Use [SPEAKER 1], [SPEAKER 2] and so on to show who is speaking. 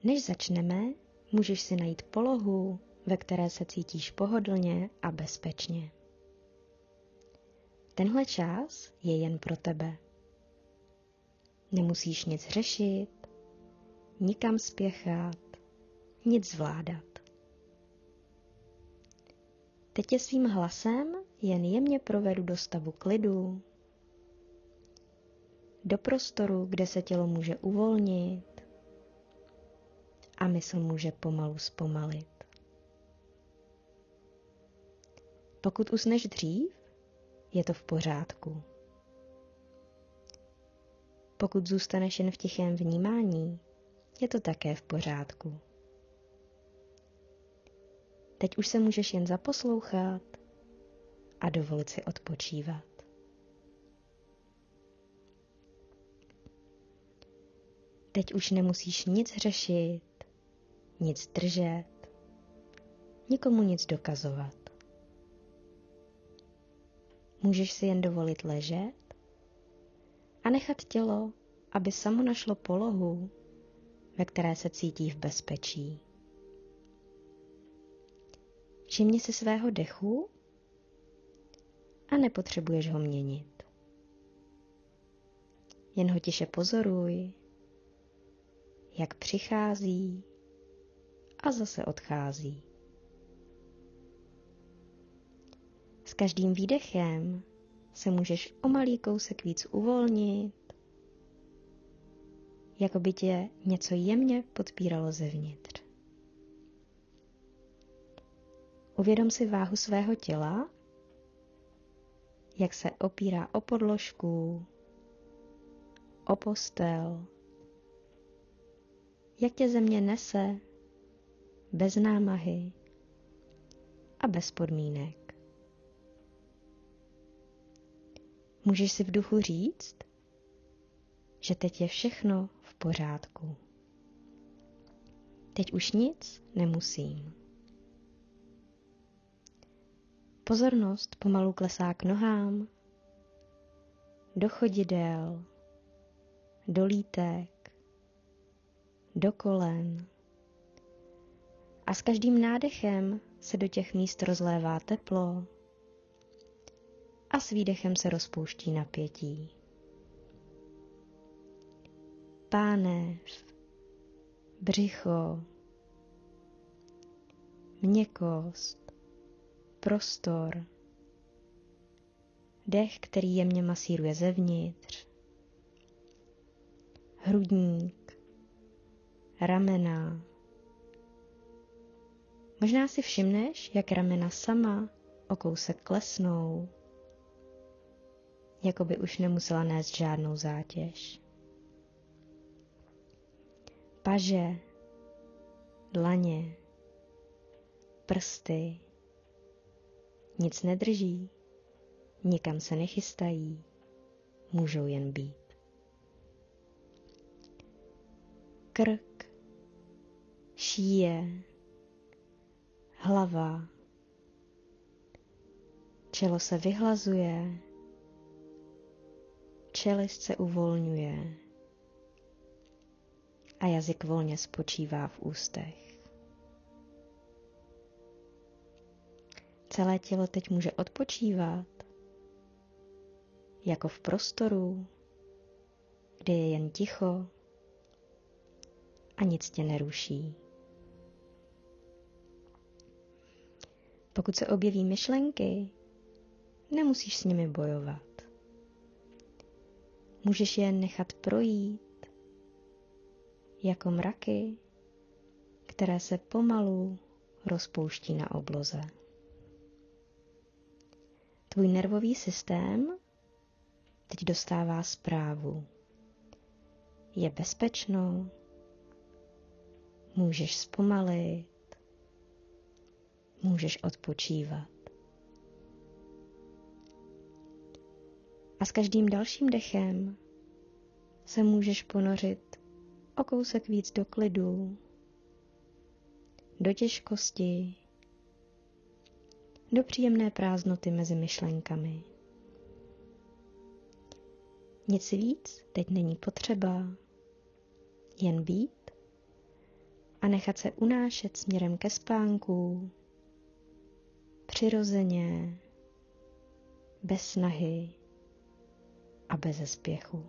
[SPEAKER 1] Než začneme, můžeš si najít polohu, ve které se cítíš pohodlně a bezpečně. Tenhle čas je jen pro tebe. Nemusíš nic řešit, nikam spěchat, nic zvládat. Teď tě svým hlasem jen jemně provedu do stavu klidu, do prostoru, kde se tělo může uvolnit a mysl může pomalu zpomalit. Pokud usneš dřív, je to v pořádku. Pokud zůstaneš jen v tichém vnímání, je to také v pořádku. Teď už se můžeš jen zaposlouchat a dovolit si odpočívat. Teď už nemusíš nic řešit, nic držet, nikomu nic dokazovat. Můžeš si jen dovolit ležet a nechat tělo, aby samo našlo polohu, ve které se cítí v bezpečí. Všimni si svého dechu a nepotřebuješ ho měnit. Jen ho tiše pozoruj, jak přichází a zase odchází. S každým výdechem se můžeš o malý kousek víc uvolnit, jako by tě něco jemně podpíralo zevnitř. Uvědom si váhu svého těla, jak se opírá o podložku, o postel, jak tě země nese bez námahy a bez podmínek. Můžeš si v duchu říct, že teď je všechno v pořádku. Teď už nic nemusím. Pozornost pomalu klesá k nohám, do chodidel, do lítek, do kolen. A s každým nádechem se do těch míst rozlévá teplo a s výdechem se rozpouští napětí. Pánev, břicho, měkkost, prostor, dech, který jemně masíruje zevnitř, hrudník, ramena. Možná si všimneš, jak ramena sama o kousek klesnou, jako by už nemusela nést žádnou zátěž. Paže, dlaně, prsty, nic nedrží, nikam se nechystají, můžou jen být. Krk, šíje, hlava, čelo se vyhlazuje, čelist se uvolňuje a jazyk volně spočívá v ústech. Celé tělo teď může odpočívat, jako v prostoru, kde je jen ticho a nic tě neruší. Pokud se objeví myšlenky, nemusíš s nimi bojovat. Můžeš je nechat projít jako mraky, které se pomalu rozpouští na obloze. Tvůj nervový systém teď dostává zprávu. Je bezpečno, můžeš zpomalit, můžeš odpočívat. A s každým dalším dechem se můžeš ponořit o kousek víc do klidu, do těžkosti, do příjemné prázdnoty mezi myšlenkami. Nic víc teď není potřeba, jen být a nechat se unášet směrem ke spánku, přirozeně, bez snahy a bez spěchu.